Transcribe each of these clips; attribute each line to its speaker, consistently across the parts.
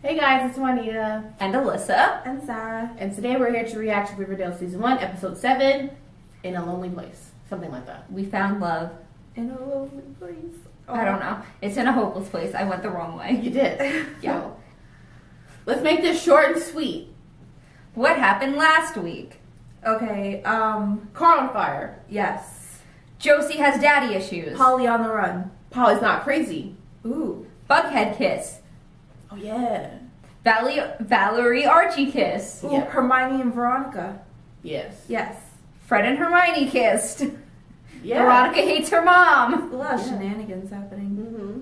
Speaker 1: Hey guys, it's Juanita.
Speaker 2: And Alyssa.
Speaker 3: And Sarah.
Speaker 1: And today we're here to react to Riverdale Season 1, Episode 7, In a Lonely Place. Something like that.
Speaker 2: We found love.
Speaker 3: In a lonely place. Oh.
Speaker 2: I don't know. It's in a hopeless place. I went the wrong way.
Speaker 1: You did.
Speaker 2: Yeah.
Speaker 1: So, let's make this short and sweet.
Speaker 2: What happened last week?
Speaker 3: Okay,
Speaker 1: Car on fire.
Speaker 3: yes.
Speaker 2: Josie has daddy issues.
Speaker 3: Polly on the run.
Speaker 1: Polly's not crazy.
Speaker 3: Ooh.
Speaker 2: Bughead kiss.
Speaker 1: Oh yeah.
Speaker 2: Valerie Archie kiss.
Speaker 3: Ooh,
Speaker 1: Yeah.
Speaker 3: Hermione and Veronica.
Speaker 1: Yes.
Speaker 3: Yes.
Speaker 2: Fred and Hermione kissed.
Speaker 1: Yeah.
Speaker 2: Veronica hates her mom.
Speaker 3: A lot of
Speaker 1: Yeah.
Speaker 3: shenanigans happening.
Speaker 1: Mm-hmm.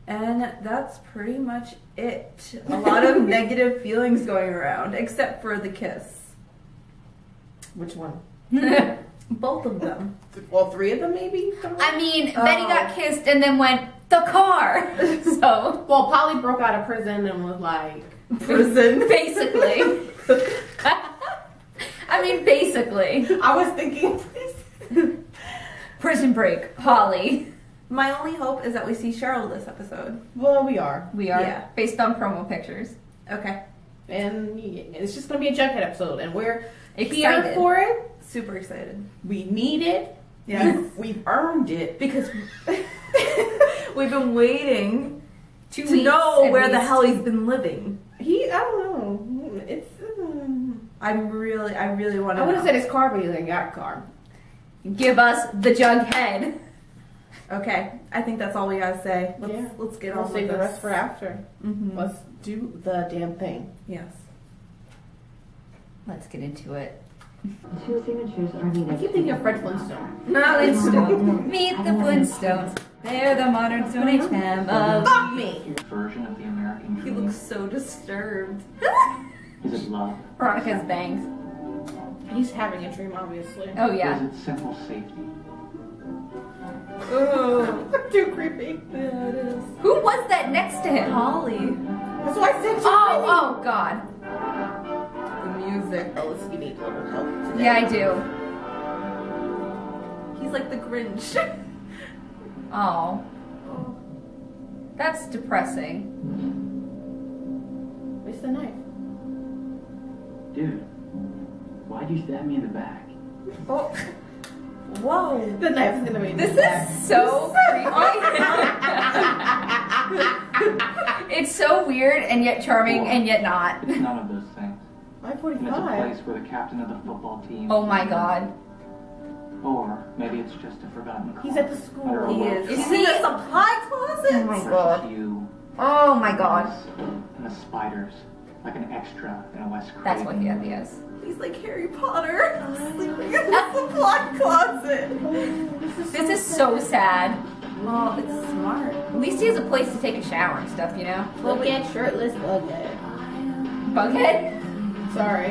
Speaker 3: And that's pretty much it. A lot of negative feelings going around, except for the kiss.
Speaker 1: Which one?
Speaker 3: Both of them.
Speaker 1: Well, 3 of them maybe?
Speaker 2: I mean, Betty got kissed and then went, the car. So,
Speaker 1: Well, Polly broke out of prison and was like...
Speaker 3: Prison.
Speaker 2: basically. I mean, basically.
Speaker 1: I was thinking...
Speaker 2: Prison break, Polly.
Speaker 3: My only hope is that we see Cheryl this episode.
Speaker 1: Well, we are.
Speaker 2: We are,
Speaker 3: Yeah.
Speaker 2: based on promo pictures.
Speaker 3: Okay.
Speaker 1: And it's just going to be a Jughead episode. And we're
Speaker 2: Excited.
Speaker 1: here for it.
Speaker 3: Super excited.
Speaker 1: We need it.
Speaker 3: Yeah.
Speaker 1: We've earned it.
Speaker 3: Because we've been waiting
Speaker 2: 2
Speaker 3: to
Speaker 2: weeks
Speaker 3: know
Speaker 2: at
Speaker 3: where the
Speaker 2: least.
Speaker 3: hell he's been living.
Speaker 1: I don't know. It's...
Speaker 3: I really want to.
Speaker 1: I would have said his car, but he ain't got a car.
Speaker 2: Give us the Jughead.
Speaker 3: Okay, I think that's all we gotta say. Let's get
Speaker 1: We'll
Speaker 3: on with
Speaker 1: save the
Speaker 3: this.
Speaker 1: rest for after.
Speaker 3: Mm-hmm.
Speaker 1: Let's do the damn thing.
Speaker 3: Yes.
Speaker 2: Let's get into it.
Speaker 4: 2 signatures are needed.
Speaker 1: I keep thinking of Fred Flintstone.
Speaker 2: Flintstones. Meet the Flintstones. They're the modern Stone Age family.
Speaker 1: Fuck me!
Speaker 4: Version of the American
Speaker 3: He
Speaker 4: dream.
Speaker 3: looks so disturbed.
Speaker 4: Is it love?
Speaker 2: Veronica's bangs.
Speaker 1: He's having a dream, obviously.
Speaker 2: Oh
Speaker 4: Or
Speaker 2: yeah.
Speaker 4: is it simple safety?
Speaker 3: Oh,
Speaker 1: Too creepy.
Speaker 3: yeah, it is.
Speaker 2: Who was that next to him?
Speaker 3: Holly.
Speaker 1: That's why I said
Speaker 2: Oh God.
Speaker 3: The music.
Speaker 1: Oh, listen, you need a little help today.
Speaker 2: Yeah, I do.
Speaker 3: He's like the Grinch.
Speaker 2: Oh. That's depressing.
Speaker 1: Where's the knife?
Speaker 4: Dude, why'd you stab me in the back?
Speaker 3: Oh. Whoa.
Speaker 1: The knife is gonna be in
Speaker 2: This
Speaker 1: the back.
Speaker 2: is so creepy. It's so weird and yet charming and yet not.
Speaker 4: It's none of those things. And it's a
Speaker 1: 5:45.
Speaker 4: place where the captain of the football team...
Speaker 2: Oh my God.
Speaker 4: Or maybe it's just a forgotten car.
Speaker 1: He's at the school.
Speaker 4: Under a
Speaker 3: He
Speaker 4: well
Speaker 3: is.
Speaker 2: Is
Speaker 3: He's
Speaker 2: he-
Speaker 3: in the supply closet.
Speaker 2: Oh my
Speaker 4: versus
Speaker 2: God.
Speaker 4: you
Speaker 2: Oh my God.
Speaker 4: and the spiders, like an extra in a Wes Craven.
Speaker 2: That's what he is.
Speaker 3: He's like Harry Potter, sleeping in the supply closet.
Speaker 2: This is so sad.
Speaker 3: Well, it's smart.
Speaker 2: At least he has a place to take a shower and stuff, you know?
Speaker 1: Look at shirtless Bughead.
Speaker 2: Bughead?
Speaker 1: Sorry.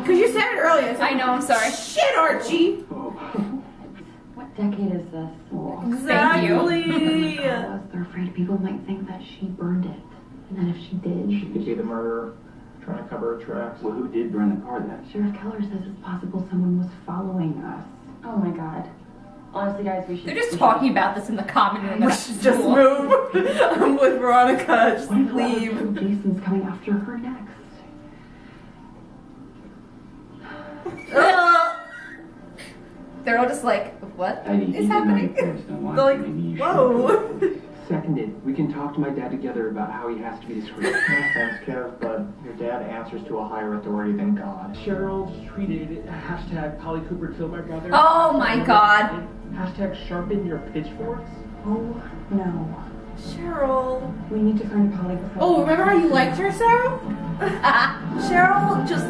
Speaker 1: Because you said it earlier. So
Speaker 2: I know, I'm sorry.
Speaker 1: Shit, Archie!
Speaker 4: Oh,
Speaker 5: What decade is this?
Speaker 3: Exactly.
Speaker 5: They're afraid people might think that she burned it. And then if she did,
Speaker 6: She could be the murderer, trying to cover her tracks.
Speaker 4: well, who did burn the car then?
Speaker 5: Sheriff Keller says it's possible someone was following us. Oh my God. Honestly, guys, we should...
Speaker 2: They're just talking about this in the common room.
Speaker 3: We
Speaker 2: at
Speaker 3: should just
Speaker 2: school.
Speaker 3: move. I'm with Veronica. Just
Speaker 5: What if
Speaker 3: leave.
Speaker 5: Jason's coming after her next?
Speaker 2: They're all just like, what
Speaker 4: Heidi,
Speaker 2: is happening?
Speaker 3: They're like, whoa.
Speaker 6: Seconded, we can talk to my dad together about how he has to be discreet. No offense, Kev, but your dad answers to a higher authority than God.
Speaker 7: Cheryl tweeted hashtag Polly Cooper killed my brother.
Speaker 2: Oh my God.
Speaker 7: Hashtag sharpen your pitchforks.
Speaker 5: Oh no.
Speaker 3: Cheryl.
Speaker 5: We need to find Polly before...
Speaker 1: Oh, remember how you liked her, Sarah?
Speaker 3: Cheryl just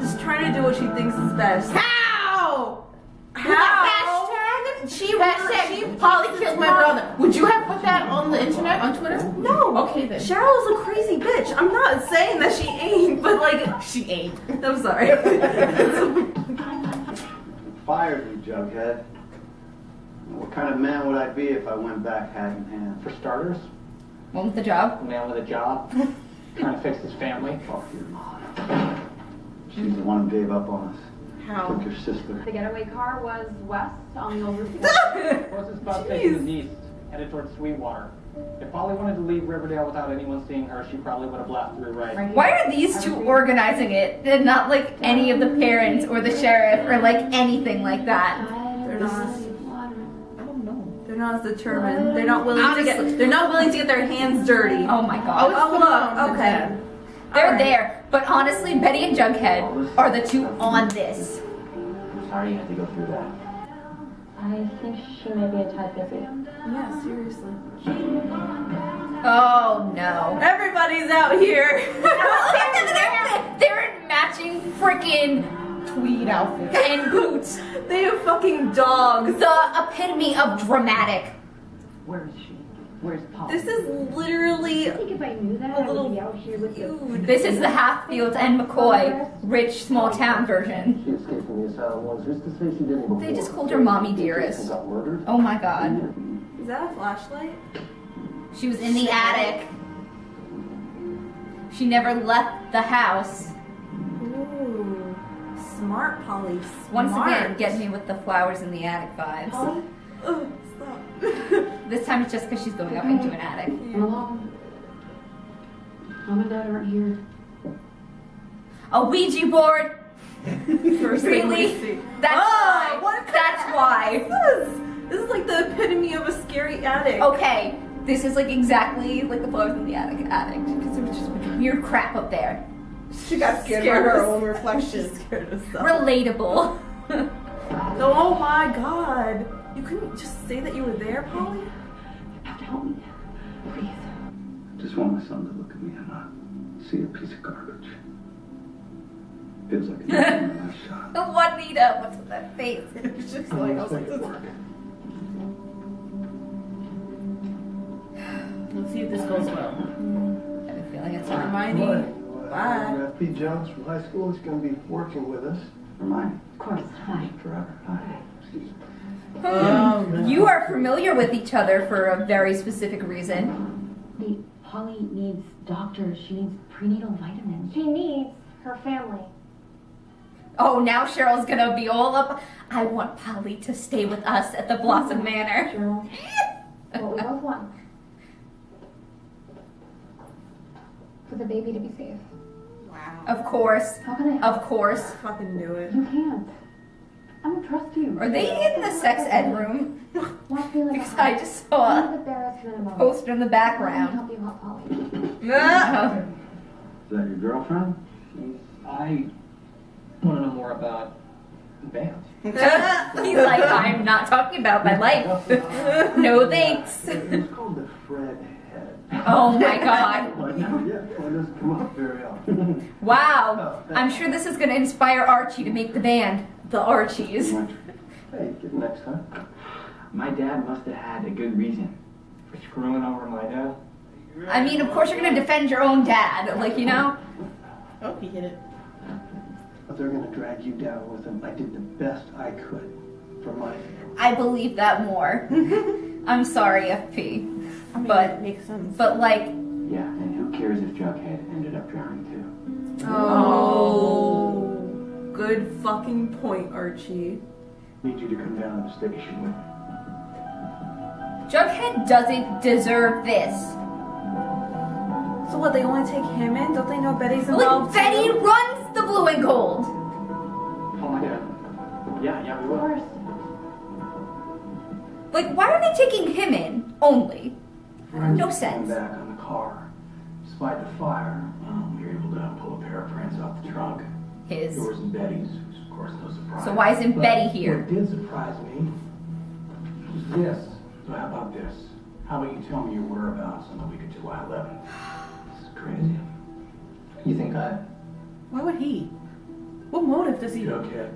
Speaker 3: is trying to do what she thinks is best.
Speaker 1: How?
Speaker 3: How?
Speaker 1: Hashtag Polly killed my brother. Would you have put that on the internet, on Twitter?
Speaker 3: No.
Speaker 1: Okay then.
Speaker 3: Cheryl's a crazy bitch. I'm not saying that she ain't, but like,
Speaker 1: She ain't.
Speaker 3: I'm sorry.
Speaker 8: Fired you, Jughead. What kind of man would I be if I went back hat in hand?
Speaker 6: For starters,
Speaker 2: One with the job.
Speaker 6: a man with a job, trying to fix his family.
Speaker 8: Fuck your mom. She's the one who gave up on us.
Speaker 1: How?
Speaker 8: Took your sister.
Speaker 9: The getaway car was west on the old route.
Speaker 6: Closest bus station is east, headed towards Sweetwater. If Polly wanted to leave Riverdale without anyone seeing her, she probably would have left through right.
Speaker 2: Why are these two organizing it and not like any of the parents or the sheriff or like anything like that?
Speaker 3: They're not.
Speaker 1: I don't know.
Speaker 3: They're not as determined. They're not willing to get. They're not willing to get their hands dirty.
Speaker 2: Oh my god.
Speaker 3: Oh look. Okay.
Speaker 2: They're
Speaker 3: Alright.
Speaker 2: there, but honestly, Betty and Jughead are the two on this.
Speaker 4: I'm sorry you had to go through that.
Speaker 5: I think she may be a tad busy.
Speaker 3: Yeah, seriously.
Speaker 2: Oh no.
Speaker 3: Everybody's out here.
Speaker 2: They're in matching freaking
Speaker 1: Tweed outfit.
Speaker 2: and boots.
Speaker 3: They have fucking dogs.
Speaker 2: The epitome of dramatic.
Speaker 5: Where is she? Where's Paul?
Speaker 3: This is literally
Speaker 5: I think if I knew that,
Speaker 3: a
Speaker 5: I
Speaker 3: little
Speaker 5: would be out here with you.
Speaker 3: feud.
Speaker 2: This is the Hatfield and McCoy rich small town version.
Speaker 9: She escaped from the asylum once. Who's to say she didn't before?
Speaker 2: They just called her Mommy Dearest.
Speaker 9: Got murdered.
Speaker 2: Oh my god.
Speaker 3: Is that a flashlight?
Speaker 2: She was in the attic. She never left the house.
Speaker 3: Ooh. Smart, Polly.
Speaker 2: Once
Speaker 3: Smart.
Speaker 2: again, get me with the flowers in the attic vibes.
Speaker 5: Polly?
Speaker 3: Ugh, stop.
Speaker 2: This time it's just because she's going up into an attic.
Speaker 5: I'm alone. Mom and Dad aren't here.
Speaker 2: A Ouija board!
Speaker 3: First thing we
Speaker 2: Really?
Speaker 3: see.
Speaker 2: That's why.
Speaker 3: What kind
Speaker 2: That's
Speaker 3: of
Speaker 2: why.
Speaker 3: This is like the epitome of a scary attic.
Speaker 2: Okay, this is like exactly like the flowers in the attic because there was just a bunch of weird crap up there.
Speaker 1: She got scared
Speaker 3: Scared
Speaker 1: of her
Speaker 3: us.
Speaker 1: own reflection.
Speaker 3: Scared herself.
Speaker 2: Relatable.
Speaker 3: Oh my god. You couldn't just say that you were there, Polly?
Speaker 5: You have to help me. Please.
Speaker 8: Just want my son to look at me and not see a piece of garbage. Feels like a last shot.
Speaker 2: Juanita, what's with that face?
Speaker 1: It's just like, I was like, let's see if this goes well.
Speaker 2: I have a feeling it's not.
Speaker 3: Hermione. Bye.
Speaker 9: P. Jones from high school is going to be working with us.
Speaker 8: Hermione.
Speaker 5: Of course. Hi.
Speaker 8: Forever. Hi. Excuse me.
Speaker 2: You are familiar with each other for a very specific reason.
Speaker 5: Wait, Polly needs doctors. She needs prenatal vitamins. She needs her family.
Speaker 2: Oh, now Cheryl's gonna be all up. I want Polly to stay with us at the Blossom Manor.
Speaker 5: Cheryl, what we both want. For the baby to be safe.
Speaker 3: Wow.
Speaker 2: Of course.
Speaker 5: How can I help?
Speaker 2: Of course.
Speaker 3: Fucking knew it.
Speaker 5: You can't. I don't trust you.
Speaker 2: Are they in the sex ed room?
Speaker 5: Why feel like
Speaker 2: Because I just saw
Speaker 5: the barracks in a
Speaker 2: a
Speaker 5: moment.
Speaker 2: poster in the
Speaker 5: Let me
Speaker 2: background.
Speaker 5: help you out, Polly.
Speaker 2: Oh.
Speaker 8: Is that your girlfriend?
Speaker 6: I want to know more about the band.
Speaker 2: He's like, I'm not talking about my life. No thanks.
Speaker 9: It was called the Fred Head.
Speaker 2: Oh my god.
Speaker 9: But yeah, well, it doesn't come up very often.
Speaker 2: Wow. I'm sure this is going to inspire Archie to make the band. The Archies.
Speaker 9: Hey, get next time.
Speaker 4: My dad must have had a good reason
Speaker 6: For screwing over my dad.
Speaker 2: I mean, of course you're going to defend your own dad. Like, you know?
Speaker 1: Oh, he hit it.
Speaker 9: But they're going to drag you down with them. I did the best I could for my family.
Speaker 2: I believe that more. I'm sorry, FP.
Speaker 1: I mean,
Speaker 2: But-
Speaker 1: it makes sense.
Speaker 2: But, like,
Speaker 4: Yeah, and who cares if Jughead ended up drowning too?
Speaker 3: Oh. Good fucking point, Archie.
Speaker 9: Need you to come down to the station with me.
Speaker 2: Jughead doesn't deserve this.
Speaker 3: So what, they want to take him in? Don't they know Betty's
Speaker 2: Like,
Speaker 3: involved
Speaker 2: Betty
Speaker 3: too?
Speaker 2: runs the blue and gold.
Speaker 6: Oh my god.
Speaker 4: Yeah, we
Speaker 5: Of
Speaker 4: will.
Speaker 5: course.
Speaker 2: Like, why are they taking him in only? No
Speaker 8: Came
Speaker 2: sense.
Speaker 8: back on the car. Despite the fire, we were able to pull a pair of prints off the trunk.
Speaker 2: His.
Speaker 8: Yours and Betty's, which of course no surprise.
Speaker 2: So why isn't
Speaker 8: But
Speaker 2: Betty here?
Speaker 8: What did surprise me was this. So how about this? How about you tell me your whereabouts on the week of July 11th? This is crazy. You think
Speaker 1: Why would he? What motive does he?
Speaker 8: Jughead,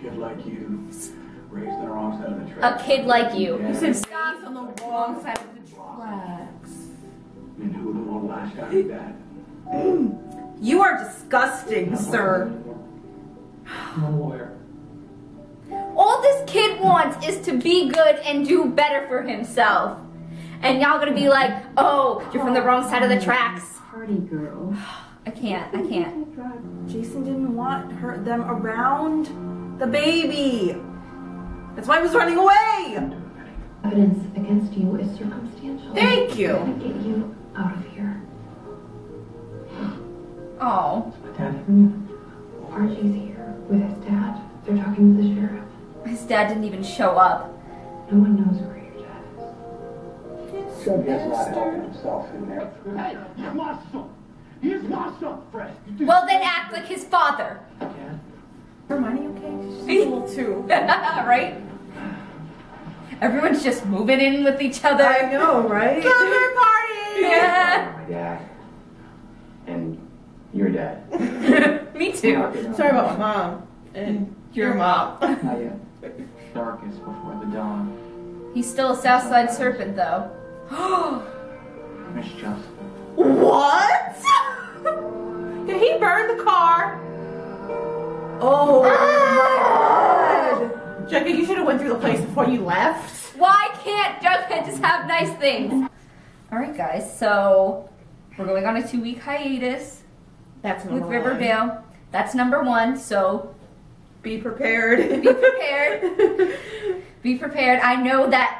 Speaker 8: kid like you, raised on the wrong side of the
Speaker 2: A
Speaker 8: tracks.
Speaker 2: kid like you.
Speaker 8: Yeah.
Speaker 2: You said
Speaker 1: Stop on the wrong side of the tracks.
Speaker 8: And who the one lashed out at that?
Speaker 3: You are disgusting, sir.
Speaker 6: I'm a lawyer.
Speaker 2: All this kid wants is to be good and do better for himself. And y'all gonna be like, oh, you're from the wrong side of the tracks.
Speaker 5: Party girl.
Speaker 2: I can't.
Speaker 3: Jason didn't want them around the baby. That's why he was running away.
Speaker 5: Evidence against you is circumstantial.
Speaker 1: Thank you.
Speaker 5: I gotta get you out of here.
Speaker 2: Oh,
Speaker 8: My dad.
Speaker 5: Archie's here with his dad. They're talking to the sheriff.
Speaker 2: his dad didn't even show up.
Speaker 5: No one knows where your dad is.
Speaker 9: Jughead's not helping himself in there.
Speaker 8: Hey, he's my son. He's my son, Fred.
Speaker 2: Well, then act like his father.
Speaker 8: Dad?
Speaker 1: Hermione, okay? She's a little too.
Speaker 2: Right? Everyone's just moving in with each other.
Speaker 3: I know, right?
Speaker 1: Summer party!
Speaker 2: Yeah.
Speaker 4: My dad. And your dad.
Speaker 2: Me too.
Speaker 1: Sorry about my mom. And your mom.
Speaker 4: Not yet. Darkest before the dawn.
Speaker 2: He's still a Southside Serpent, though.
Speaker 4: Miss Joseph.
Speaker 1: What? Did he burn the car?
Speaker 3: Oh my god!
Speaker 1: Jughead, you should have went through the place before you left.
Speaker 2: Why can't Jughead just have nice things? Alright, guys, so we're going on a 2-week hiatus
Speaker 1: That's
Speaker 2: with Riverdale. That's number 1, so
Speaker 3: Be prepared.
Speaker 2: be prepared. Be prepared. I know that.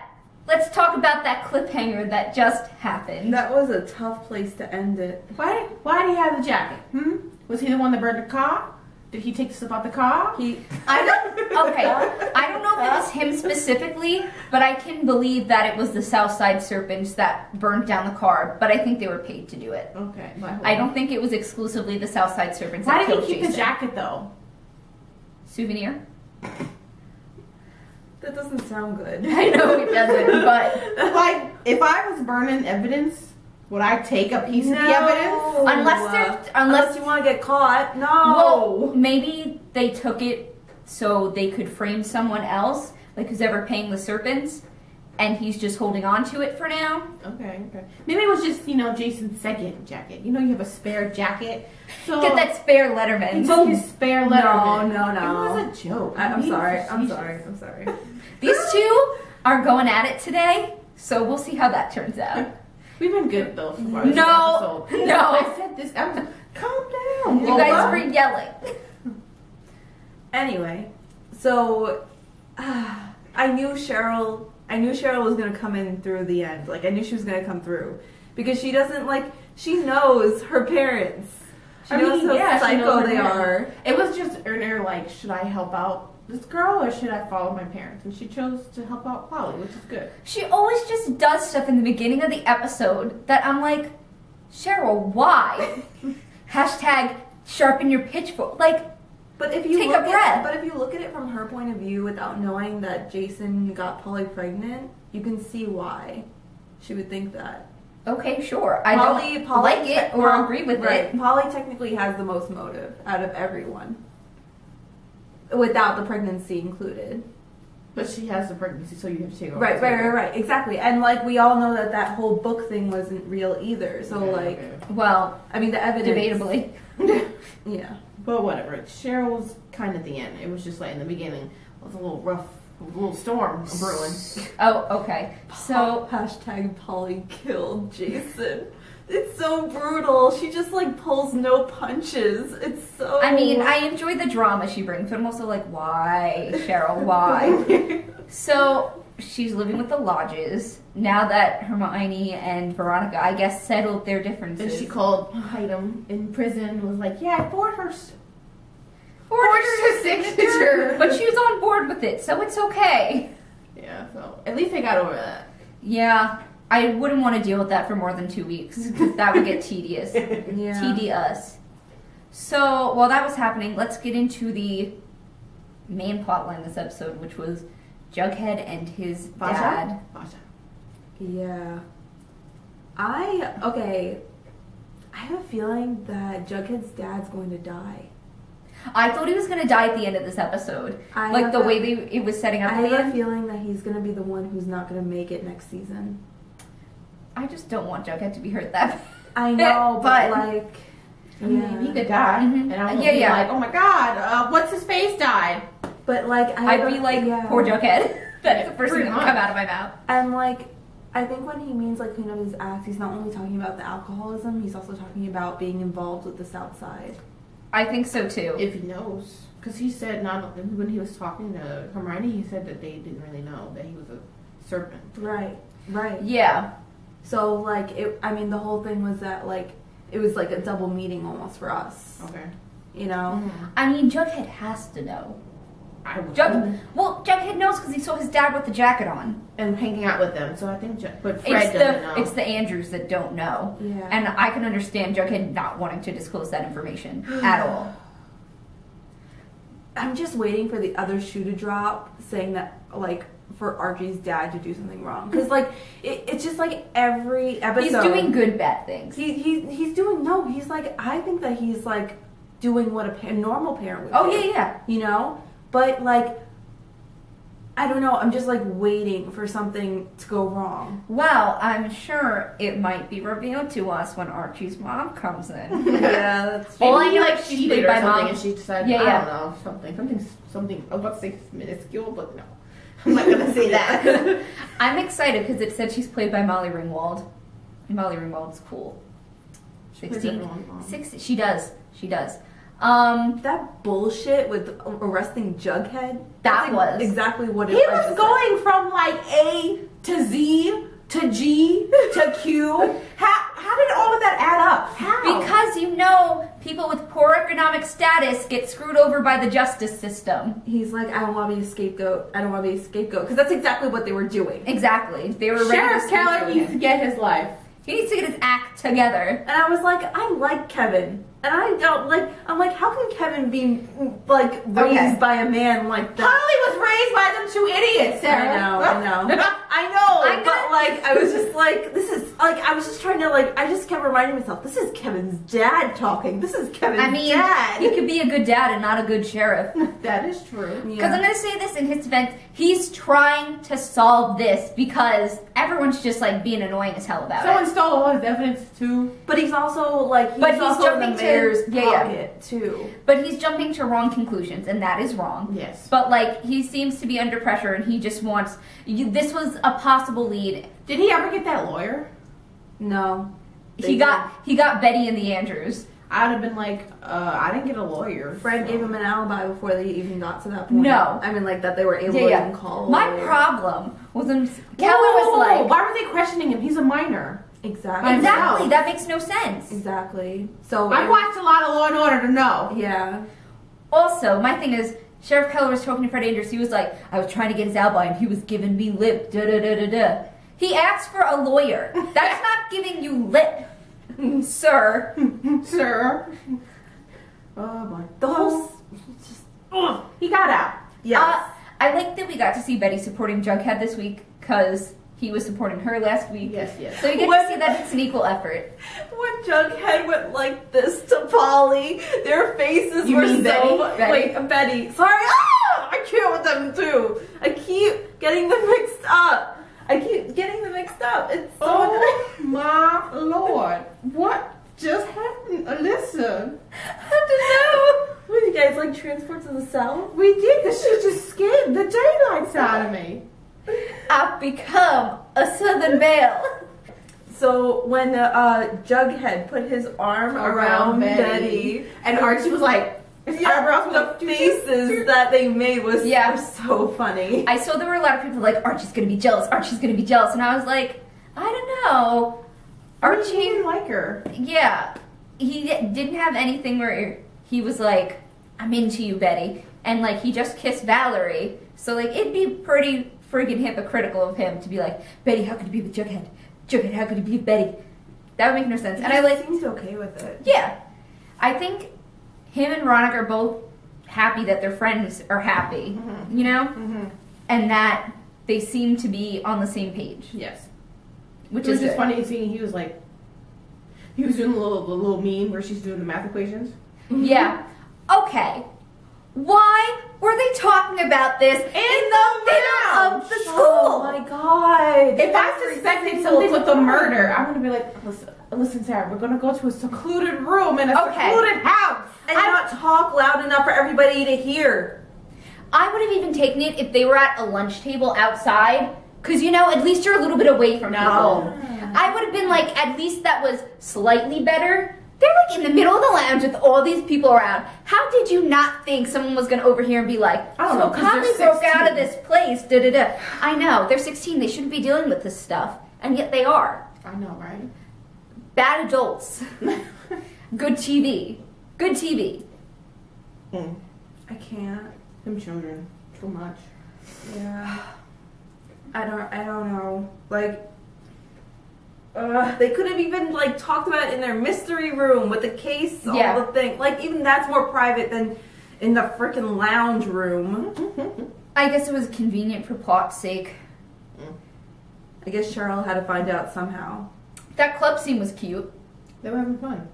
Speaker 2: Let's talk about that cliffhanger that just happened.
Speaker 3: That was a tough place to end it.
Speaker 1: Why did he have the jacket? Was he the one that burned the car? Did he take the stuff out the car?
Speaker 2: I don't know if it was him specifically, but I can believe that it was the Southside Serpents that burned down the car, but I think they were paid to do it.
Speaker 1: Okay.
Speaker 2: I don't think it was exclusively the Southside Serpents
Speaker 1: Why
Speaker 2: that
Speaker 1: did
Speaker 2: killed
Speaker 1: he keep
Speaker 2: Jason.
Speaker 1: the jacket though?
Speaker 2: Souvenir?
Speaker 3: That doesn't sound good.
Speaker 2: I know it doesn't, but
Speaker 1: Like, if I was burning evidence, would I take a piece of the evidence?
Speaker 2: unless
Speaker 3: you want to get caught, no.
Speaker 2: well, maybe they took it so they could frame someone else, like who's ever paying the serpents, and he's just holding on to it for now.
Speaker 1: Okay. Maybe it was just, Jason's second jacket. You have a spare jacket. So
Speaker 2: Get that spare
Speaker 1: he
Speaker 2: Letterman.
Speaker 1: took his spare Letterman.
Speaker 3: No.
Speaker 1: It was a joke.
Speaker 3: I'm sorry. I'm
Speaker 1: facetious.
Speaker 3: sorry.
Speaker 2: These two are going at it today, so we'll see how that turns out.
Speaker 1: We've been good though so far.
Speaker 2: No.
Speaker 1: I said this episode. Calm down.
Speaker 2: You guys were yelling.
Speaker 3: Anyway, so I knew Cheryl was gonna come in through the end. Like I knew she was gonna come through because she doesn't she knows her parents. She knows how psycho they are.
Speaker 1: It was just in her should I help out this girl or should I follow my parents? And she chose to help out Polly, which is good.
Speaker 2: She always just does stuff in the beginning of the episode that I'm like, Cheryl, why? Hashtag sharpen your pitchfork.
Speaker 3: But if you
Speaker 2: Take a breath.
Speaker 3: But if you look at it from her point of view without knowing that Jason got Polly pregnant, you can see why she would think that.
Speaker 2: Okay, sure. I don't like it or agree with it.
Speaker 3: Polly technically has the most motive out of everyone. Without the pregnancy included.
Speaker 1: But she has the pregnancy, so you have to take over.
Speaker 3: Right. Exactly. And we all know that whole book thing wasn't real either. So
Speaker 2: well,
Speaker 3: I mean the evidence.
Speaker 2: debatably.
Speaker 3: Yeah.
Speaker 1: But whatever. Cheryl was kind of at the end. It was just in the beginning. It was a little rough, a little storm brewing.
Speaker 2: Oh, okay. So
Speaker 3: Hashtag Polly killed Jason. It's so brutal. She just pulls no punches. It's so.
Speaker 2: I mean, I enjoy the drama she brings, but I'm also why, Cheryl? Why? So she's living with the Lodges now that Hermione and Veronica, I guess, settled their differences.
Speaker 1: And she called Hyde in prison and was like, "Yeah, I forged her signature."
Speaker 2: But she was on board with it, so it's okay.
Speaker 1: Yeah, so at least they got over that.
Speaker 2: Yeah. I wouldn't want to deal with that for more than 2 weeks, because that would get tedious.
Speaker 3: Yeah.
Speaker 2: Tedious. So, while that was happening, let's get into the main plotline this episode, which was Jughead and his dad.
Speaker 3: Yeah. I have a feeling that Jughead's dad's going to die.
Speaker 2: I thought he was going to die at the end of this episode. The way it was setting up.
Speaker 3: I have a feeling that he's going to be the one who's not going to make it next season.
Speaker 2: I just don't want Jughead to be hurt that bad.
Speaker 3: I know, but
Speaker 1: I mean, he could die.
Speaker 2: Mm-hmm.
Speaker 1: And I would be like, oh my god, what's his face died?
Speaker 3: But
Speaker 2: I'd be like, poor Jughead. That's the first thing that would come out of my mouth.
Speaker 3: And I think when he means clean up his act, he's not only talking about the alcoholism, he's also talking about being involved with the South Side.
Speaker 2: I think so too.
Speaker 1: If he knows. Because he said, when he was talking to Hermione, he said that they didn't really know that he was a serpent.
Speaker 3: Right.
Speaker 2: Yeah.
Speaker 3: So like the whole thing was that like it was like a double meeting almost for us.
Speaker 1: Okay.
Speaker 3: You know?
Speaker 2: I mean, Jughead has to know.
Speaker 1: Jughead
Speaker 2: Jughead knows because he saw his dad with the jacket on.
Speaker 1: and hanging out with them, so I think. But Fred doesn't know.
Speaker 2: It's the Andrews that don't know.
Speaker 3: Yeah.
Speaker 2: And I can understand Jughead not wanting to disclose that information at all.
Speaker 3: I'm just waiting for the other shoe to drop saying that like for Archie's dad to do something wrong. Because like it's just like every episode
Speaker 2: He's doing good bad things.
Speaker 3: He's doing he's like I think that he's like doing what a normal parent would do.
Speaker 2: Oh yeah.
Speaker 3: You know? But like I don't know, I'm just like waiting for something to go wrong.
Speaker 2: Well, I'm sure it might be revealed to us when Archie's mom comes in.
Speaker 3: Yeah, that's
Speaker 2: All I
Speaker 1: Maybe
Speaker 2: know
Speaker 1: like
Speaker 2: is
Speaker 1: she's
Speaker 2: she's
Speaker 1: played
Speaker 2: played
Speaker 1: by
Speaker 2: by
Speaker 1: something
Speaker 2: mom.
Speaker 1: and she decided,
Speaker 2: Yeah,
Speaker 1: I
Speaker 2: yeah.
Speaker 1: don't know, something. I was about to say minuscule, but no. I'm not gonna say that.
Speaker 2: I'm excited because it said she's played by Molly Ringwald. Molly Ringwald's cool.
Speaker 1: plays
Speaker 2: 16.
Speaker 1: everyone's mom.
Speaker 2: 16. She does.
Speaker 3: that bullshit with arresting Jughead.
Speaker 2: That was
Speaker 3: exactly what it
Speaker 1: He
Speaker 3: was.
Speaker 1: was going from like A to Z to G to Q. How did all of that add up? How?
Speaker 2: because people with poor economic status get screwed over by the justice system.
Speaker 3: He's like, I don't want to be a scapegoat. I don't want to be a scapegoat. Because that's exactly what they were doing.
Speaker 2: Exactly. They were ready
Speaker 1: Sheriff
Speaker 2: to
Speaker 1: Keller
Speaker 2: scapegoat
Speaker 1: needs to
Speaker 2: him.
Speaker 1: get his life.
Speaker 2: He needs to get his act together.
Speaker 3: And I was like, I like Kevin. And I don't like, I'm like, how can Kevin be like raised by a man like that?
Speaker 1: Holly was raised by them two idiots, Sarah.
Speaker 3: I know. But like, I was just like, this is like, I was just trying to like, I just kept reminding myself, this is Kevin's dad talking. This is Kevin's dad.
Speaker 2: He could be a good dad and not a good sheriff.
Speaker 1: That is true.
Speaker 2: Because I'm going to say this in his defense, he's trying to solve this because everyone's just like being annoying as hell about
Speaker 1: Someone
Speaker 2: it.
Speaker 1: stole all his evidence too.
Speaker 3: But he's also like,
Speaker 2: But he's
Speaker 3: also in
Speaker 2: jumping
Speaker 3: the
Speaker 2: to-
Speaker 3: mayor's
Speaker 2: yeah.
Speaker 3: pocket too.
Speaker 2: But he's jumping to wrong conclusions, and that is wrong.
Speaker 1: Yes.
Speaker 2: But like, he seems to be under pressure, and he just wants. This was a possible lead.
Speaker 1: Did he ever get that lawyer?
Speaker 3: No.
Speaker 2: He got Betty and the Andrews.
Speaker 1: I would have been like, I didn't get a lawyer.
Speaker 3: Fred
Speaker 1: so.
Speaker 3: gave him an alibi before they even got to that point.
Speaker 2: No.
Speaker 3: I mean, like, that they were able to even call.
Speaker 2: My problem was when Keller was like,
Speaker 1: why were they questioning him? He's a minor.
Speaker 3: Exactly.
Speaker 2: exactly, that makes no sense.
Speaker 3: Exactly. So
Speaker 1: I watched a lot of Law and Order to know.
Speaker 3: Yeah.
Speaker 2: Also, my thing is, Sheriff Keller was talking to Fred Andrews. He was like, I was trying to get his alibi, and he was giving me lip. Da da da da da. He asked for a lawyer. That's not giving you lip, sir.
Speaker 1: Sir. Oh my.
Speaker 3: The whole.
Speaker 1: He got out.
Speaker 3: Yes.
Speaker 2: I like that we got to see Betty supporting Jughead this week because he was supporting her last week.
Speaker 1: Yes, yes.
Speaker 2: So you get to see that it's an equal effort.
Speaker 3: When Jughead went like this to Polly, their faces
Speaker 1: You
Speaker 3: were
Speaker 1: mean
Speaker 3: so
Speaker 1: Betty?
Speaker 3: like Betty. Sorry, I can't with them too. I keep getting them mixed up. It's so
Speaker 1: Oh my Lord. What just happened? Alyssa.
Speaker 3: I don't know. What, you guys like transport to the south?
Speaker 1: We did because she just scared the daylights out of me.
Speaker 2: I've become a Southern Belle.
Speaker 3: So when Jughead put his arm around Betty,
Speaker 1: and Archie was like,
Speaker 3: the faces that they made were so funny.
Speaker 2: I saw there were a lot of people like, Archie's gonna be jealous, Archie's gonna be jealous. And I was like, I don't know.
Speaker 1: Archie didn't like her.
Speaker 2: Yeah. He didn't have anything where he was like, I'm into you, Betty. And like, he just kissed Valerie. So like, it'd be pretty friggin' hypocritical of him to be like, Betty, how could you be with Jughead? Jughead, how could you be with Betty? That would make no sense. And I like,
Speaker 3: seems okay with it.
Speaker 2: yeah. I think him and Veronica are both happy that their friends are happy, you know?
Speaker 1: Mm-hmm.
Speaker 2: And that they seem to be on the same page.
Speaker 1: Yes.
Speaker 2: Which
Speaker 1: It was
Speaker 2: is
Speaker 1: just
Speaker 2: good.
Speaker 1: funny seeing he was doing the little meme where she's doing the math equations.
Speaker 2: Yeah. Okay. Why were they talking about this in the middle of the school?
Speaker 3: Oh my god.
Speaker 1: If I suspected something with a murder, I'm gonna be like, listen, Sarah, we're gonna go to a secluded room in a secluded house.
Speaker 3: And not talk loud enough for everybody to hear.
Speaker 2: I would have even taken it if they were at a lunch table outside, because, you know, at least you're a little bit away from people. I would have been like, at least that was slightly better They're like in the middle of the lounge with all these people around. How did you not think someone was going to overhear and be like,
Speaker 1: I don't know, 'cause they're
Speaker 2: Conley broke
Speaker 1: 16.
Speaker 2: out of this place, da-da-da. I know, they're 16. They shouldn't be dealing with this stuff. And yet they are.
Speaker 1: I know, right?
Speaker 2: Bad adults. Good TV. Good TV.
Speaker 3: I can't.
Speaker 1: Them children. Too much.
Speaker 3: Yeah. I don't know. Like, they could have even like talked about it in their mystery room with the case, all
Speaker 2: Yeah.
Speaker 3: the thing. Like, even that's more private than in the freaking lounge room.
Speaker 2: I guess it was convenient for plot's sake.
Speaker 3: I guess Cheryl had to find out somehow.
Speaker 2: That club scene was cute.
Speaker 1: They were having fun.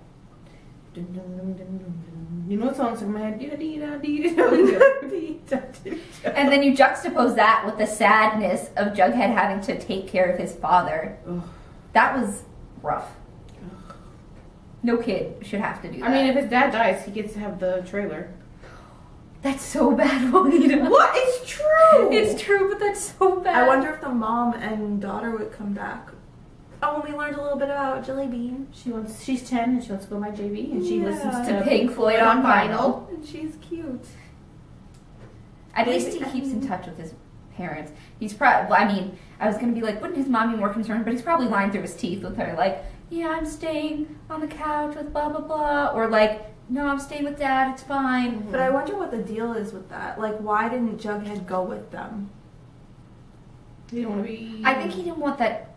Speaker 1: Dun, dun, dun, dun, dun, dun. You know what song's in my head?
Speaker 2: And then you juxtapose that with the sadness of Jughead having to take care of his father.
Speaker 1: Ugh.
Speaker 2: That was rough. No kid should have to do that.
Speaker 1: I mean, if his dad dies, he gets to have the trailer.
Speaker 2: That's so bad, Juanita.
Speaker 1: What? It's true!
Speaker 2: It's true, but that's so bad.
Speaker 3: I wonder if the mom and daughter would come back. Oh, and we learned a little bit about Jelly Bean.
Speaker 1: She's 10 and she wants to go by JV and she
Speaker 3: Yeah.
Speaker 1: listens
Speaker 2: to
Speaker 1: to
Speaker 2: Pink Floyd on vinyl.
Speaker 3: And she's cute.
Speaker 2: At least he keeps in touch with his parents. He's probably, I mean, I was going to be like, wouldn't his mom be more concerned? But he's probably lying through his teeth with her, like, yeah, I'm staying on the couch with blah, blah, blah. Or like, no, I'm staying with Dad, it's fine.
Speaker 3: But I wonder what the deal is with that. Like, why didn't Jughead go with them?
Speaker 1: You don't want to be...
Speaker 2: I think he didn't want that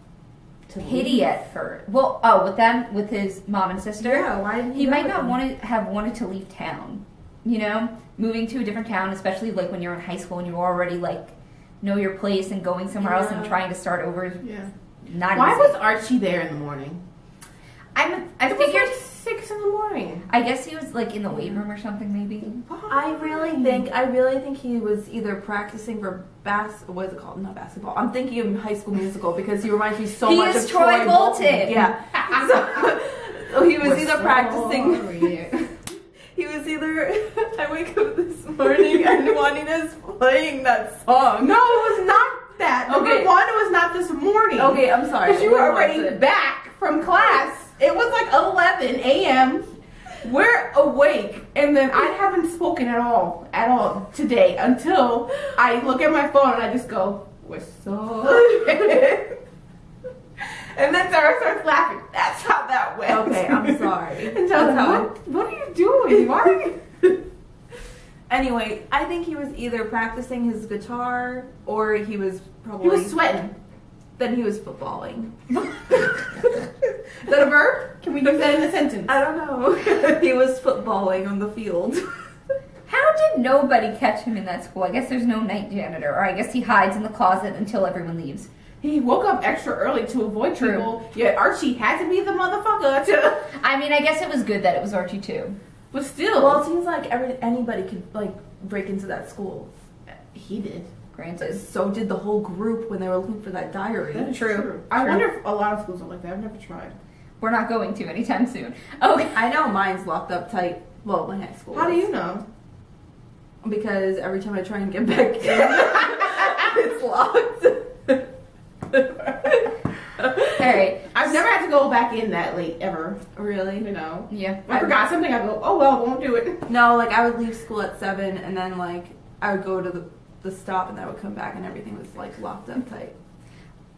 Speaker 1: to
Speaker 2: pity
Speaker 1: leave.
Speaker 2: at first. Well, oh, with them, with his mom and sister?
Speaker 3: Yeah, why didn't he
Speaker 2: He
Speaker 3: go
Speaker 2: might
Speaker 3: with
Speaker 2: not
Speaker 3: them?
Speaker 2: have wanted to leave town. You know? Moving to a different town, especially like when you're in high school and you already like know your place and going somewhere else and
Speaker 3: Yeah.
Speaker 2: trying to start over is
Speaker 1: Yeah.
Speaker 2: not
Speaker 1: Why
Speaker 2: easy.
Speaker 1: was Archie there in the morning?
Speaker 2: I
Speaker 1: It was
Speaker 2: figured...
Speaker 1: like 6 in the morning.
Speaker 2: I guess he was like in the weight room or something, maybe.
Speaker 3: I really think he was either practicing for what is it called? Not basketball. I'm thinking of High School Musical because he reminds me so
Speaker 2: He
Speaker 3: much
Speaker 2: is
Speaker 3: of
Speaker 2: Troy Bolton.
Speaker 3: Yeah. So he was either practicing.
Speaker 1: Sorry.
Speaker 3: He was either. I wake up this morning and Juanita's playing that song.
Speaker 1: No, it was not that.
Speaker 3: Okay.
Speaker 1: Number one, it was not this morning.
Speaker 3: Okay, I'm sorry.
Speaker 1: Because you were
Speaker 3: When was
Speaker 1: already
Speaker 3: it?
Speaker 1: back from class. It was like 11 a.m. We're awake, and then I haven't spoken at all today until I look at my phone and I just go, we're so and then Sarah starts laughing. That's how that went.
Speaker 3: Okay, I'm sorry.
Speaker 1: And so I was
Speaker 3: That's how
Speaker 1: like, what are you doing? Why are you?
Speaker 3: Anyway, I think he was either practicing his guitar or he was probably.
Speaker 1: He was sweating.
Speaker 3: Then he was footballing.
Speaker 1: Is that a verb? Can we use that in a sentence?
Speaker 3: I don't know. He was footballing on the field.
Speaker 2: How did nobody catch him in that school? I guess there's no night janitor, or I guess he hides in the closet until everyone leaves.
Speaker 1: He woke up extra early to avoid
Speaker 2: True.
Speaker 1: people. Yet Archie had to be the motherfucker to.
Speaker 2: I mean, I guess it was good that it was Archie too.
Speaker 1: But still,
Speaker 3: Well, it seems like anybody could like break into that school.
Speaker 1: he did.
Speaker 2: Granted.
Speaker 3: So did the whole group when they were looking for that diary.
Speaker 1: That is
Speaker 2: True.
Speaker 1: I
Speaker 2: True.
Speaker 1: wonder if a lot of schools are like that. I've never tried.
Speaker 2: We're not going to anytime soon. Okay.
Speaker 3: I know mine's locked up tight. Well, my high school.
Speaker 1: How do
Speaker 3: is.
Speaker 1: you know?
Speaker 3: Because every time I try and get back in, it's locked.
Speaker 2: Alright.
Speaker 1: I've never had to go back in that late ever.
Speaker 3: Really?
Speaker 1: You know.
Speaker 2: Yeah.
Speaker 1: I forgot something. I go, oh well, won't do it.
Speaker 3: No, like I would leave school at 7 and then like I would go to the stop and I would come back and everything was like locked up tight.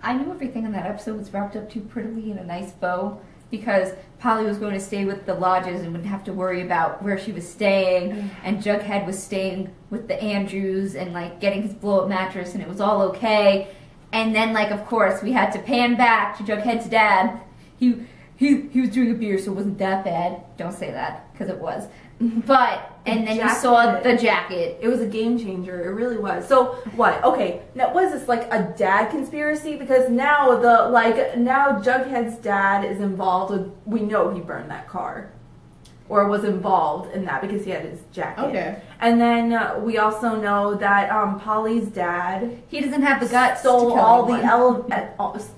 Speaker 2: I knew everything in that episode was wrapped up too prettily in a nice bow because Polly was going to stay with the lodges and wouldn't have to worry about where she was staying, and Jughead was staying with the Andrews and like getting his blow-up mattress, and it was all okay. And then like of course we had to pan back to Jughead's dad. He was doing a beer, so it wasn't that bad. Don't say that because it was. But and then you saw the jacket.
Speaker 3: It was a game changer. It really was. So what? Okay, now was this like a dad conspiracy? Because now now Jughead's dad is involved with. We know he burned that car, or was involved in that because he had his jacket.
Speaker 1: Okay.
Speaker 3: And then we also know that Polly's dad
Speaker 2: He doesn't have the guts.
Speaker 3: stole
Speaker 2: to kill
Speaker 3: all the
Speaker 2: anyone.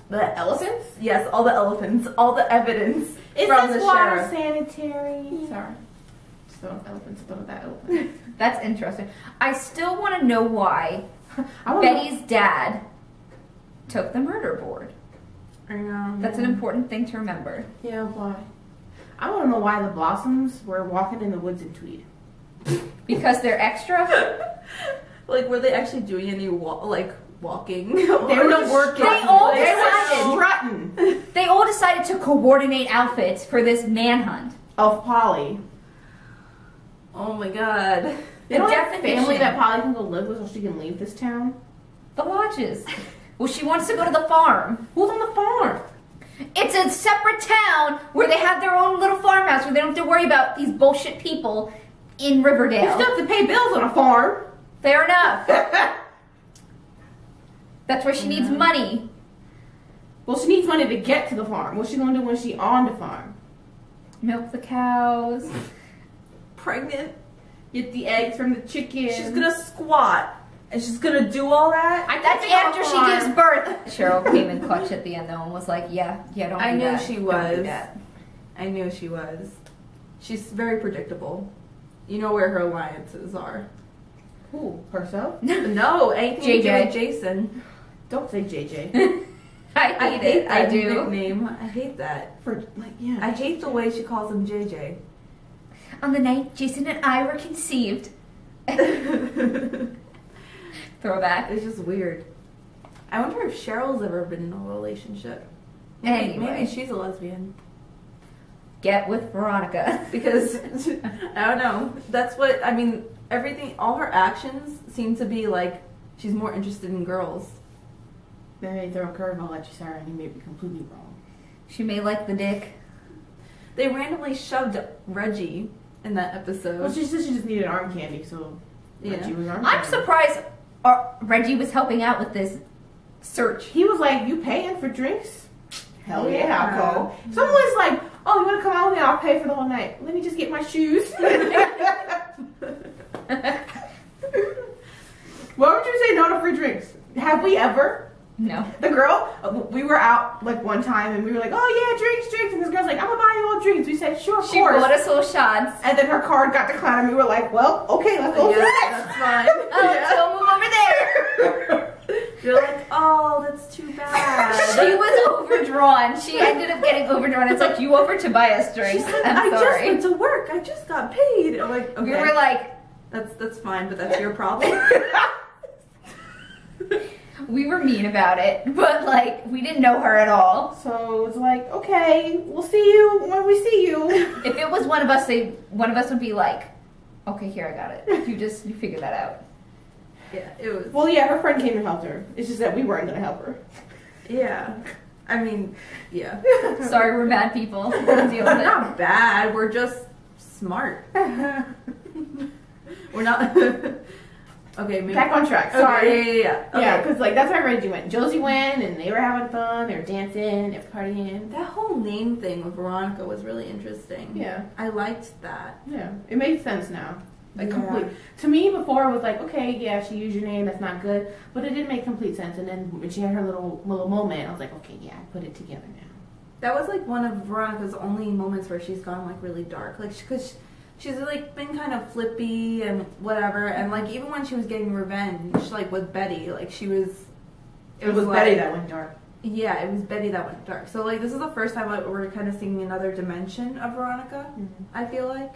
Speaker 3: the
Speaker 1: Elephants?
Speaker 3: Yes, all the elephants, all the evidence
Speaker 1: Is
Speaker 3: from
Speaker 1: this
Speaker 3: the
Speaker 1: water
Speaker 3: sheriff.
Speaker 1: sanitary? Sorry. So elephants, but that elephant.
Speaker 2: That's interesting. I still want to know why
Speaker 1: I wanna
Speaker 2: Betty's dad took the murder board.
Speaker 3: I know.
Speaker 2: That's an important thing to remember.
Speaker 1: Yeah, why? I want to know why the Blossoms were walking in the woods in tweed.
Speaker 2: Because they're extra?
Speaker 3: Like, were they actually doing any walking?
Speaker 1: They were working.
Speaker 2: They all
Speaker 1: They were
Speaker 2: decided.
Speaker 1: strutting.
Speaker 2: They all decided to coordinate outfits for this manhunt.
Speaker 1: Of Polly.
Speaker 3: Oh my god.
Speaker 1: They don't have
Speaker 2: definition.
Speaker 1: family that Polly can go live with so she can leave this town.
Speaker 2: The lodges. Well, she wants to go to the farm.
Speaker 1: Who's on the farm?
Speaker 2: It's a separate town where they have their own little farmhouse where they don't have to worry about these bullshit people in
Speaker 1: You
Speaker 2: Riverdale.
Speaker 1: still have to pay bills on a farm.
Speaker 2: Fair enough. That's where she needs money.
Speaker 1: Well, she needs money to get to the farm. What's she gonna do when she's on the farm?
Speaker 2: Milk the cows.
Speaker 3: Pregnant.
Speaker 1: Get the eggs from the chicken.
Speaker 3: She's gonna squat. And she's gonna do all that?
Speaker 2: That's after she gives birth. Cheryl came in clutch at the end though and was like, yeah, don't do that.
Speaker 3: I knew she
Speaker 2: Don't
Speaker 3: was.
Speaker 2: do that.
Speaker 3: I knew she was. She's very predictable. You know where her alliances are.
Speaker 1: Who? Herself?
Speaker 3: No, anything to do
Speaker 2: JJ.
Speaker 3: with Jason.
Speaker 1: Don't say JJ.
Speaker 2: I hate it. I
Speaker 3: that
Speaker 2: do.
Speaker 3: nickname. I hate that.
Speaker 1: For like, yeah.
Speaker 3: I hate the way she calls him JJ.
Speaker 2: On the night Jason and I were conceived. Throwback.
Speaker 3: It's just weird. I wonder if Cheryl's ever been in a relationship.
Speaker 2: Anyway.
Speaker 3: Maybe she's a lesbian.
Speaker 2: Get with Veronica.
Speaker 3: Because, I don't know. That's what, I mean, everything, all her actions seem to be like she's more interested in girls.
Speaker 1: Then they throw a curveball at you, Sarah, and you may be completely wrong.
Speaker 2: She may like the dick.
Speaker 3: They randomly shoved Reggie in that episode.
Speaker 1: Well, she said she just needed arm candy, so
Speaker 3: Yeah.
Speaker 1: Reggie was arm
Speaker 2: I'm
Speaker 1: candy.
Speaker 2: surprised Reggie was helping out with this search.
Speaker 1: He was like, "You paying for drinks? Hell yeah,
Speaker 3: Yeah.
Speaker 1: I'll go." Someone was like, "Oh, you want to come out with me? I'll pay for the whole night. Let me just get my shoes." Why would you say no to free drinks? Have we ever?
Speaker 2: No.
Speaker 1: The girl, we were out like one time and we were like, "Oh yeah, drinks," and this girl's like, "I'm gonna buy you all drinks." We said, "Sure, of
Speaker 2: She
Speaker 1: course."
Speaker 2: bought us all shots.
Speaker 1: And then her card got declined and we were like, "Well, okay, let's go for
Speaker 3: Yeah,
Speaker 1: it."
Speaker 3: that's fine.
Speaker 2: Oh, let's go move over there.
Speaker 3: You're like, oh, that's too bad.
Speaker 2: She was overdrawn. She ended up getting overdrawn. It's like, you offered to buy us drinks.
Speaker 3: She's like,
Speaker 2: I'm
Speaker 3: I just
Speaker 2: sorry.
Speaker 3: went to work. I just got paid. I'm like, okay.
Speaker 2: We were like,
Speaker 3: that's fine, but that's your problem.
Speaker 2: we were mean about it, but like, we didn't know her at all.
Speaker 1: So it's like, okay, we'll see you when we see you.
Speaker 2: If it was one of us, one of us would be like, okay, here, I got it. You figure that out.
Speaker 3: Yeah, it was.
Speaker 1: Well, yeah, her friend came and helped her. It's just that we weren't gonna help her.
Speaker 3: Yeah. I mean, yeah.
Speaker 2: Sorry, we're bad people. We'll deal with it.
Speaker 3: Not bad. We're just smart. We're not. Okay, maybe.
Speaker 1: Back on track.
Speaker 3: Okay,
Speaker 1: Sorry.
Speaker 3: yeah.
Speaker 1: Yeah,
Speaker 3: Okay.
Speaker 1: because like that's how Reggie went. Josie went, and they were having fun. They were dancing, they were partying.
Speaker 3: That whole name thing with Veronica was really interesting.
Speaker 1: Yeah,
Speaker 3: I liked that.
Speaker 1: yeah, it made sense now. Like
Speaker 3: Yeah.
Speaker 1: complete. To me, before it was like, okay, yeah, she used your name. That's not good, but it did make complete sense. And then when she had her little moment, I was like, okay, yeah, I put it together now.
Speaker 3: That was like one of Veronica's only moments where she's gone like really dark. Like, because she's like been kind of flippy and whatever. And like even when she was getting revenge, like with Betty, like she was.
Speaker 1: It was
Speaker 3: like,
Speaker 1: Betty that went dark.
Speaker 3: Yeah, it was Betty that went dark. So like this is the first time like, we're kind of seeing another dimension of Veronica.
Speaker 1: Mm-hmm.
Speaker 3: I feel like.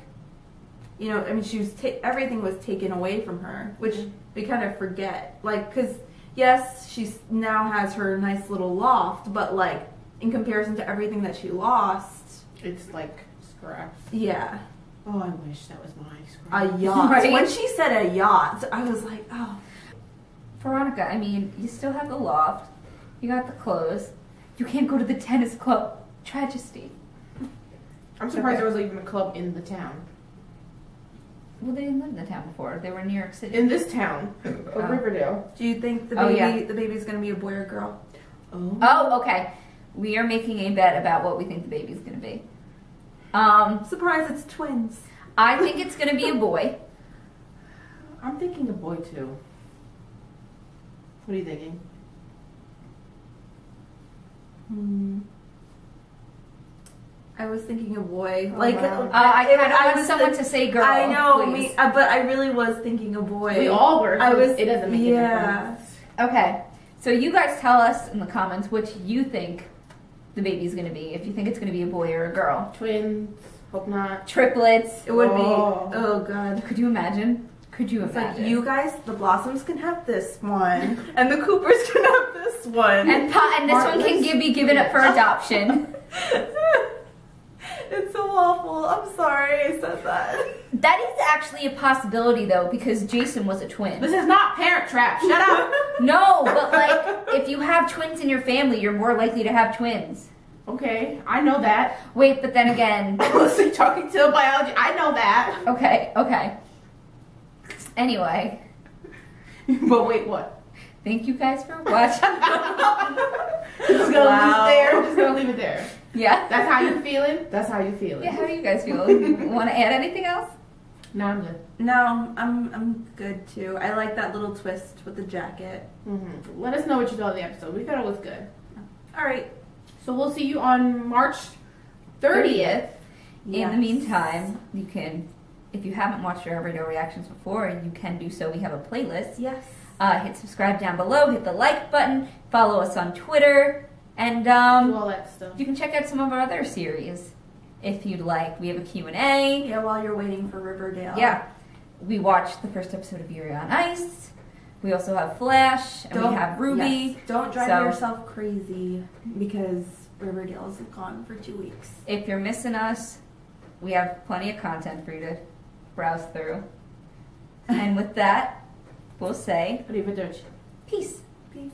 Speaker 3: You know, I mean, she was everything was taken away from her, which we kind of forget. Like, because yes, she now has her nice little loft, but like in comparison to everything that she lost,
Speaker 1: It's like scraps.
Speaker 3: yeah,
Speaker 1: Oh, I wish that was my scrap.
Speaker 3: a yacht.
Speaker 2: Right?
Speaker 3: When she said a yacht, I was like, oh,
Speaker 2: Veronica, I mean, you still have the loft. You got the clothes. You can't go to the tennis club. Tragedy.
Speaker 1: I'm surprised there was even a club in the town.
Speaker 2: Well, they didn't live in the town before. They were in New York City.
Speaker 1: In this town of
Speaker 2: Oh.
Speaker 1: Riverdale.
Speaker 3: do you think the
Speaker 2: Oh,
Speaker 3: baby,
Speaker 2: yeah.
Speaker 3: the baby's gonna be a boy or girl?
Speaker 2: Oh, okay. We are making a bet about what we think the baby's going to be.
Speaker 3: Surprise, it's twins.
Speaker 2: I think it's going to be a boy.
Speaker 1: I'm thinking a boy too. What are you thinking?
Speaker 3: I was thinking a boy.
Speaker 1: Oh,
Speaker 3: like,
Speaker 1: wow.
Speaker 2: I kind of want
Speaker 3: was
Speaker 2: someone
Speaker 3: think-
Speaker 2: to say girl.
Speaker 3: I know,
Speaker 2: please.
Speaker 3: but I really was thinking a boy.
Speaker 1: We all were.
Speaker 3: I
Speaker 1: so
Speaker 3: was.
Speaker 1: It doesn't make a
Speaker 3: yeah.
Speaker 1: difference.
Speaker 2: Okay. So you guys tell us in the comments which you think the baby's gonna be. If you think it's gonna be a boy or a girl.
Speaker 1: Twins. Hope not.
Speaker 2: Triplets.
Speaker 3: It would be. Oh god.
Speaker 2: Could you imagine? Could you
Speaker 3: It's
Speaker 2: imagine?
Speaker 3: like, you guys, the Blossoms can have this one, and the Coopers can have this one.
Speaker 2: And this one can be given up for adoption.
Speaker 3: It's so awful. I'm sorry I said that.
Speaker 2: That is actually a possibility though, because Jason was a twin.
Speaker 1: This is not Parent Trap. Shut up.
Speaker 2: No, but like, if you have twins in your family, you're more likely to have twins.
Speaker 1: Okay, I know that.
Speaker 2: Wait, but then again...
Speaker 1: I was talking to a biology. I know that.
Speaker 2: Okay. Anyway.
Speaker 1: But wait, what?
Speaker 2: Thank you guys for watching.
Speaker 1: Just gonna leave it there. Just gonna leave it there.
Speaker 2: Yeah.
Speaker 1: That's how you feeling? That's how you feeling.
Speaker 2: Yeah, how do you guys feel? Want to add anything else?
Speaker 1: No, I'm good.
Speaker 3: No, I'm good too. I like that little twist with the jacket.
Speaker 1: Mm-hmm. Let us know what you thought of the episode. We thought it was good.
Speaker 3: All right.
Speaker 1: So we'll see you on March 30th.
Speaker 2: In the meantime, you can, if you haven't watched our Riverdale reactions before, you can do so. We have a playlist.
Speaker 3: Yes.
Speaker 2: Hit subscribe down below, hit the like button, follow us on Twitter, and
Speaker 1: Do all that stuff.
Speaker 2: you can check out some of our other series if you'd like. We have a Q&A.
Speaker 3: Yeah, while you're waiting for Riverdale.
Speaker 2: Yeah. We watched the first episode of Yuri on Ice. We also have Flash, and we have Ruby.
Speaker 3: Yes. Don't drive
Speaker 2: So-
Speaker 3: yourself crazy because Riverdale is gone for 2 weeks.
Speaker 2: If you're missing us, we have plenty of content for you to browse through. And with that, we'll say
Speaker 1: Arrivederci.
Speaker 2: peace.
Speaker 3: Peace.